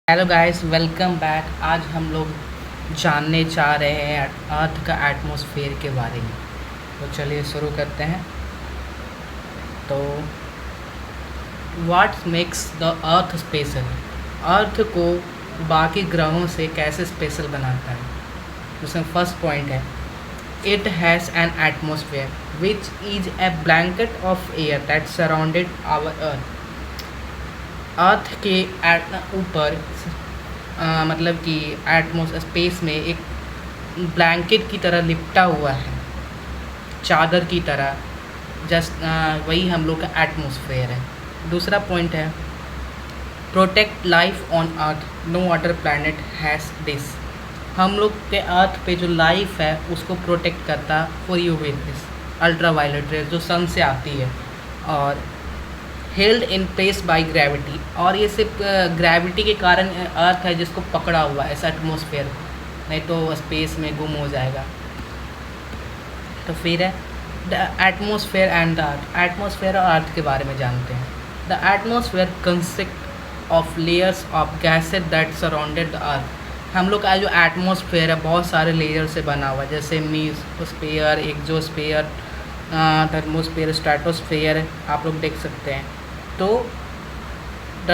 Hello guys, welcome back. आज हम लोग जानने जा रहे हैं अर्थ का एटमॉस्फेयर के बारे में। तो चलिए शुरू करते हैं। तो what makes the earth special? Earth को बाकी ग्रहों से कैसे स्पेशल बनाता है? उसमें फर्स्ट पॉइंट है, it has an atmosphere which is a blanket of air that surrounded our earth. Earth के ऊपर मतलब कि स्पेस में एक ब्लैंकेट की तरह लिपटा हुआ है, चादर की तरह। जस्ट वही हम लोग का एटमॉस्फेयर है। दूसरा पॉइंट है, protect life on Earth, no other planet has this. हम लोग के अर्थ पे जो लाइफ है उसको प्रोटेक्ट करता for you with this ultraviolet rays जो सन से आती है, और held in place by gravity. और ये सिर्फ ग्रेविटी के कारण अर्थ है जिसको पकड़ा हुआ है इस एटमॉस्फेयर, नहीं तो स्पेस में गुम हो जाएगा। तो फिर है the atmosphere and the earth. Atmosphere और अर्थ के बारे में जानते हैं। The atmosphere consist of layers of gases that surrounded the earth. हम लोग का जो एटमॉस्फेयर है बहुत सारे लेयर से बना हुआ है, जैसे मीसोस्फेयर, एक्सोस्फेयर, थर्मोस्फेयर, स्ट्रेटोस्फेयर आप लोग देख सकते हैं। तो the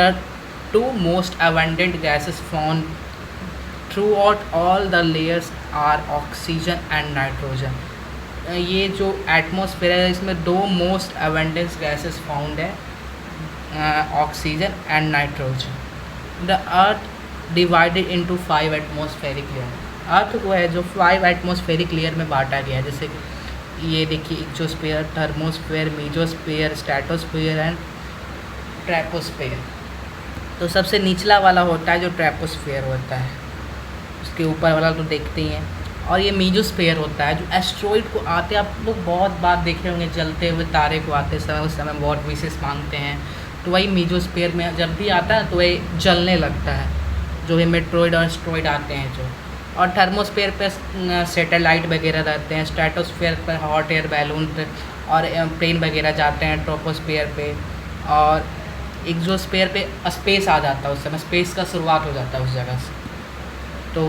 two most abundant gases found throughout all the layers are oxygen and nitrogen. ये जो एटमॉस्फेयर है इसमें दो मोस्ट अबंडेंट गैसेस फाउंड है, oxygen and nitrogen. The earth divided into 5 atmospheric layer. Earth को है जो 5 एटमॉस्फेरिक लेयर में बांटा गया है, जैसे ये देखिए, exosphere, thermosphere, mesosphere, stratosphere and troposphere. तो सबसे निचला वाला होता है जो ट्रैपोस्फेयर होता है, उसके ऊपर वाला तो देखते ही हैं। और ये मीजोस्फेयर होता है जो एस्ट्रॉइड को आते, आप लोग बहुत बार देखे होंगे जलते हुए तारे को आते समय, उस समय बहुत विशेष मानते हैं। तो वही मीजोस्फेयर में जब भी आता है तो वही जलने लगता है, जो ये मेट्रोइड और एस्ट्रॉइड आते हैं जो। और थर्मोस्फेयर पे सैटेलाइट वगैरह रहते हैं। स्ट्रेटोस्फेयर पर हॉट एयर बैलून और प्लेन वगैरह जाते हैं ट्रोपोस्फेयर पे। और एक्सोस्फेयर पे स्पेस आ जाता है, उस समय स्पेस का शुरुआत हो जाता है उस जगह से। तो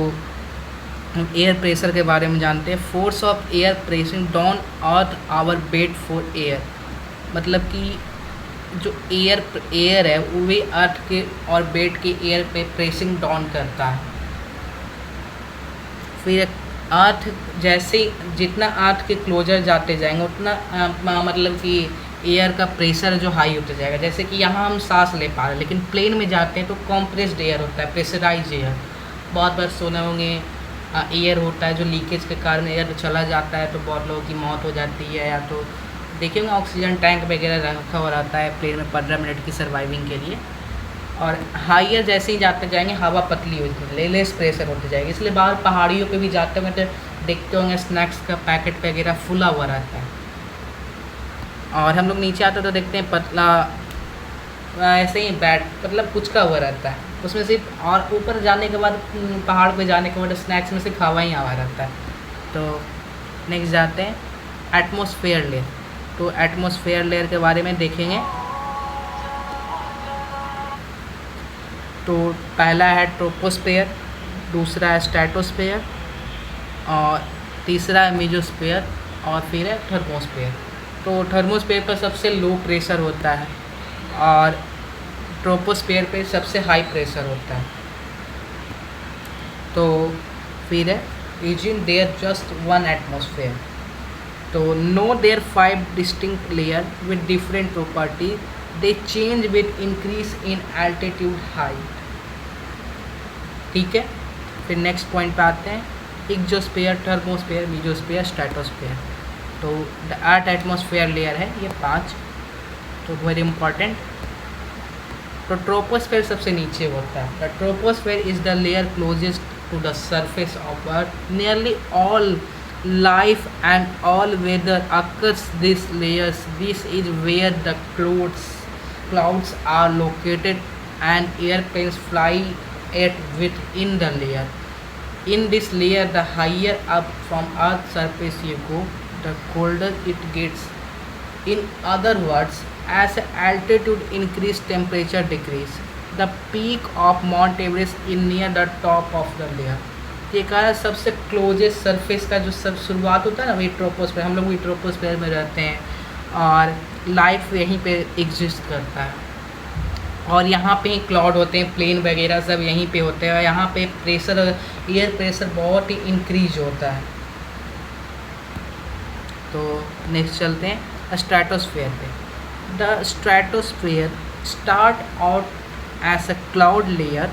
हम एयर प्रेशर के बारे में जानते हैं। Force of air pressing down earth our bed for air. मतलब कि जो एयर है वो अर्थ के और बेड के एयर पे प्रेसिंग डाउन करता है। फिर अर्थ जैसे जितना अर्थ के क्लोजर जाते जाएंगे उतना मतलब कि एयर का प्रेशर जो हाई होता जाएगा। जैसे कि यहाँ हम सांस ले पा रहे हैं, लेकिन प्लेन में जाते हैं तो कॉम्प्रेस्ड एयर होता है, प्रेशराइज एयर। बहुत बार सुने होंगे एयर होता है जो लीकेज के कारण एयर चला जाता है तो बहुत लोगों की मौत हो जाती है। या तो देखे होंगे ऑक्सीजन टैंक वगैरह रखा हुआ रहता है प्लेन में 15 मिनट की सर्वाइविंग के लिए। और हाइयर जैसे ही जाते जाएंगे हवा पतली होती, लेस प्रेशर होती जाएगी। इसलिए बाहर पहाड़ियों पे भी जाते होंगे तो देखते होंगे स्नैक्स का पैकेट वगैरह फुला हुआ रहता है। और हम लोग नीचे आते तो देखते हैं पतला ऐसे ही बैट मतलब कुछ का हुआ रहता है उसमें सिर्फ। और ऊपर जाने के बाद पहाड़ पे जाने के बाद स्नैक्स में सिर्फ हवा ही हवा रहता है। तो नेक्स्ट जाते हैं एटमॉस्फेयर लेयर। तो एटमॉस्फेयर लेयर के बारे में देखेंगे। तो पहला है ट्रोपोस्फेयर, दूसरा है स्ट्रेटोस्फेयर, और तीसरा है मीजोस्फेयर, और फिर है थर्मोस्फेयर। तो थर्मोस्फेयर पर सबसे लो प्रेशर होता है और ट्रोपोस्फेयर पे सबसे हाई प्रेशर होता है। तो फिर है isn't there just one atmosphere. तो no there 5 distinct layer with different property, they change with increase in altitude height. ठीक है, फिर नेक्स्ट पॉइंट पे आते हैं, एक्सोस्फेयर, थर्मोस्फेयर, मीजोस्फेयर, स्ट्रेटोस्फेयर। तो द अर्थ एटमॉस्फेयर लेयर है ये 5, तो वेरी इंपॉर्टेंट। तो ट्रोपोस्फेयर सबसे नीचे होता है। The troposphere is the layer closest to the surface of earth. Nearly all life and all weather occurs these layers. This is where the clouds are located and airplanes fly at within the layer. In this layer, the higher up from Earth's surface you go, the colder it gets. In other words, as altitude increase, temperature decrease. The peak of mount Everest in near the top of the layer. ये कहा सबसे closest surface का जो सब शुरुआत होता है ना, वही ट्रोपोस्फेयर, हम लोग वही ट्रोपोस्फेयर में रहते हैं और लाइफ यहीं पे एग्जिस्ट करता है। और यहाँ पे क्लाउड होते हैं, प्लेन वगैरह सब यहीं पे होते हैं और यहाँ पे प्रेशर, एयर प्रेशर बहुत ही इंक्रीज होता है। तो नेक्स्ट चलते हैं स्ट्रेटोस्फेयर पे। The stratosphere start out as a cloud layer,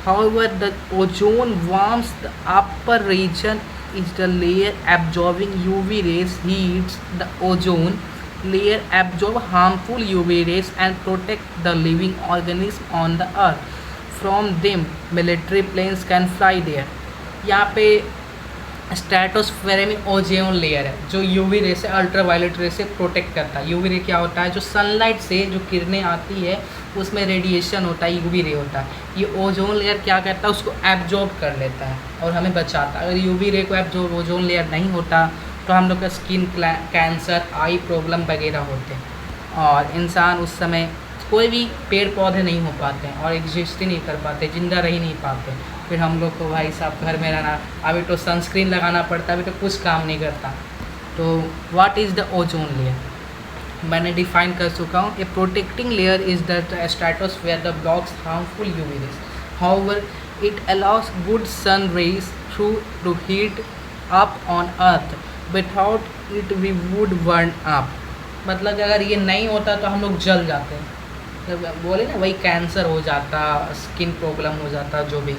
however the ozone warms the upper region is the layer absorbing UV rays, heats the ozone layer absorb harmful UV rays and protect the living organism on the earth from them. Military planes can fly there। यहाँ पे stratosphere में ozone layer है जो UV ray से, ultraviolet रे से protect करता है। यूवी रे क्या होता है, जो सनलाइट से जो किरणें आती है उसमें रेडिएशन होता है, यूवी रे होता है। ये ओजोन लेयर क्या करता है, उसको एब्जॉर्ब कर लेता है और हमें बचाता है। अगर यूवी रे को एब्जॉर्ब ओजोन लेयर नहीं होता तो हम लोग का स्किन कैंसर, आई प्रॉब्लम वगैरह होते हैं और इंसान उस समय कोई भी पेड़ पौधे नहीं हो पाते हैं और एग्जिस्ट ही नहीं कर पाते, ज़िंदा रह ही नहीं पाते। फिर हम लोग को भाई साहब घर में रहना, अभी तो सनस्क्रीन लगाना पड़ता है, अभी तो कुछ काम नहीं करता। तो what is the ozone layer, मैंने डिफाइन कर चुका हूँ। A protecting layer is the stratosphere the blocks harmful UV rays, however it allows good sun rays through to heat up on earth, without it we would burn up. मतलब अगर ये नहीं होता तो हम लोग जल जाते हैं, तो बोले ना वही कैंसर हो जाता, स्किन प्रॉब्लम हो जाता, जो भी।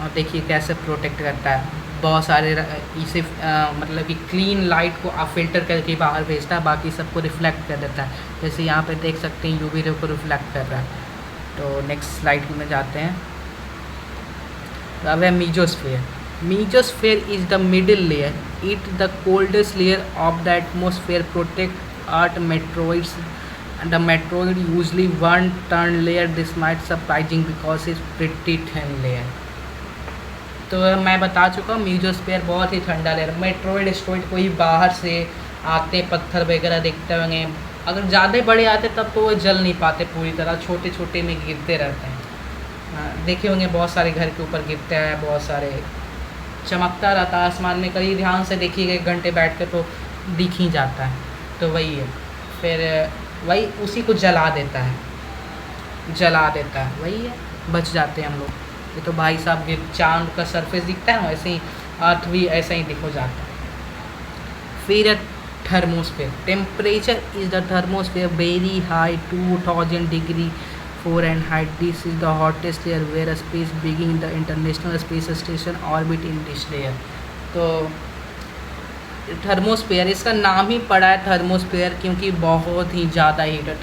और देखिए कैसे प्रोटेक्ट करता है, बहुत सारे इसे मतलब कि क्लीन लाइट को फ़िल्टर करके बाहर भेजता है, बाकी सबको रिफ्लेक्ट कर देता है। जैसे यहाँ पे देख सकते हैं यूवी रे को रिफ्लेक्ट कर रहा है। तो नेक्स्ट स्लाइड में जाते हैं। अब है mesosphere. Mesosphere is the middle layer, it the coldest layer of the atmosphere, protect earth meteoroids. The metroid usually one turn layer. This might surprising because it's pretty thin layer। तो मैं बता चुका हूँ मीजोस्फेयर बहुत ही ठंडा layer. Metroid asteroid कोई बाहर से आते हैं, पत्थर वगैरह दिखते होंगे, अगर ज़्यादा बड़े आते तब तो वो जल नहीं पाते पूरी तरह, छोटे छोटे में गिरते रहते हैं। देखे होंगे बहुत सारे घर के ऊपर गिरते हैं, बहुत सारे चमकता रहता है आसमान में, कहीं ध्यान से देखिएगा एक घंटे बैठ कर तो दिख ही जाता है। तो वही है, फिर वही उसी को जला देता है, वही है, बच जाते हैं हम लोग। ये तो भाई साहब ये चांद का सरफेस दिखता है ना, वैसे ही अर्थ भी ऐसा ही दिखो जाता है। फिर thermosphere. Temperature is the thermosphere very high 2000 degree Fahrenheit। This is the hottest layer where space begin the international space station orbit in this layer. तो थर्मोस्फेयर, इसका नाम ही पड़ा है थर्मोस्फेयर क्योंकि बहुत ही ज़्यादा हीट है।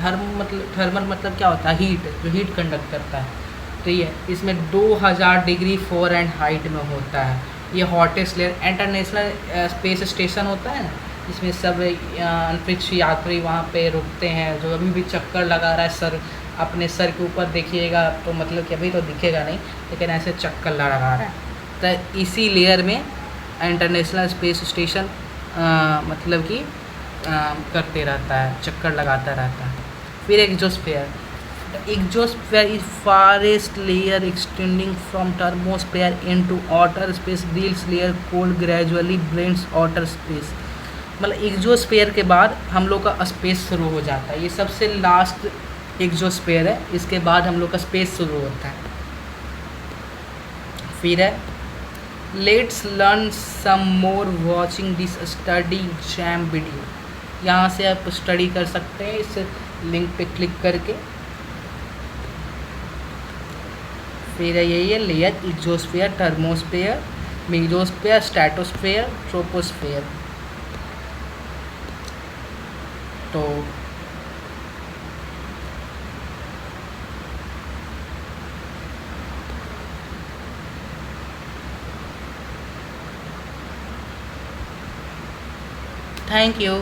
थर्मल मतलब क्या होता है, हीट, जो हीट कंडक्ट करता है। तो ये इसमें 2000 डिग्री फ़ारेनहाइट में होता है। ये hottest layer, international space station होता है ना, इसमें सब अंतरिक्ष यात्री वहाँ पे रुकते हैं। जो अभी भी चक्कर लगा रहा है सर, अपने सर के ऊपर देखिएगा तो मतलब कि अभी तो दिखेगा नहीं, लेकिन ऐसे चक्कर लगा रहा है। तो इसी लेयर में इंटरनेशनल स्पेस स्टेशन मतलब कि करते रहता है, चक्कर लगाता रहता है। फिर exosphere. Exosphere is farthest layer extending from thermosphere into outer space. This layer cold gradually blends outer space. मतलब एक्सोस्फेयर के बाद हम लोग का स्पेस शुरू हो जाता है। ये सबसे लास्ट एक्सोस्फेयर है, इसके बाद हम लोग का स्पेस शुरू होता है। फिर है let's learn some more watching this study jam video. यहाँ से आप स्टडी कर सकते हैं इस लिंक पे क्लिक करके। फिर यही है layer, exosphere, thermosphere, mesosphere, stratosphere, troposphere. तो थैंक यू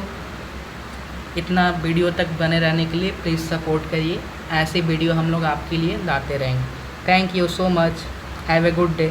इतना वीडियो तक बने रहने के लिए। प्लीज़ सपोर्ट करिए, ऐसे वीडियो हम लोग आपके लिए लाते रहेंगे। Thank you so much, have a good day.